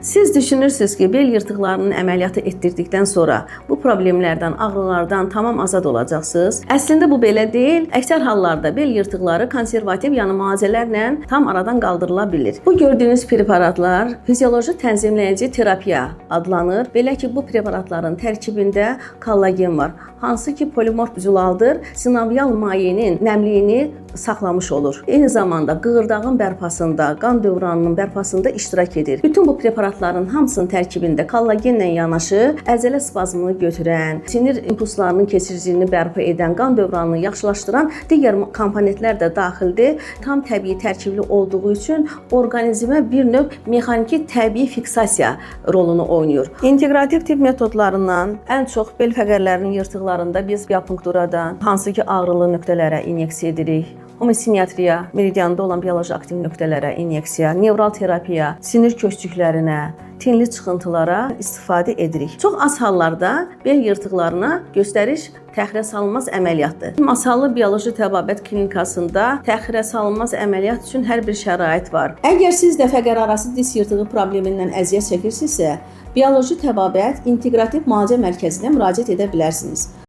Siz düşünürsünüz ki, bel yırtıqlarının əməliyyatı etdirdikdən sonra bu problemlərdən, ağrılardan tamam azad olacaqsınız. Əslində bu belə deyil. Əksər hallarda bel yırtıqları konservativ yəni müalicələrlə tam aradan qaldırıla bilir. Bu gördüyünüz preparatlar fizioloji tənzimləyici terapiya adlanır. Belə ki, bu preparatların tərkibində kollagen var, hansı ki polimorf zülaldır, sinovial mayenin nəmliyini saxlamış olur. Eyni zamanda qığırdağın bərpasında, qan dövranının bərpasında iştirak edir. Bütün bu preparatların hamısının tərkibində kollagenlə yanaşı əzələ spazmını götürən, sinir impulslarının keçiriciliyini bərpa edən, qan dövranını yaxşılaşdıran digər komponentlər də daxildir. Tam təbii tərkibli olduğu üçün orqanizmə bir növ mexaniki təbii fiksasiya rolunu oynayır. İntegrativ tibb metodlarından ən çox bel fəqərlərinin yırtıqlarında biz biapunkturadan, hansı ki ağrılı nöqtələrə inyeksiya edirik. Homosiniatriya, meridianda olan bioloji aktiv nöqtələrə inyeksiya, nevral terapiya, sinir köççüklərinə, tinli çıxıntılara istifadə edirik. Çox az hallarda bel yırtıqlarına göstəriş təxirə salınmaz əməliyyatdır. Masallı bioloji təbabət klinikasında təxirə salınmaz əməliyyat üçün hər bir şərait var. Əgər siz də fəqərarası diz yırtığı problemindən əziyyət çəkirsinizsə, bioloji təbabət integrativ müalicə mərkəzinə müraciət edə bilərsiniz.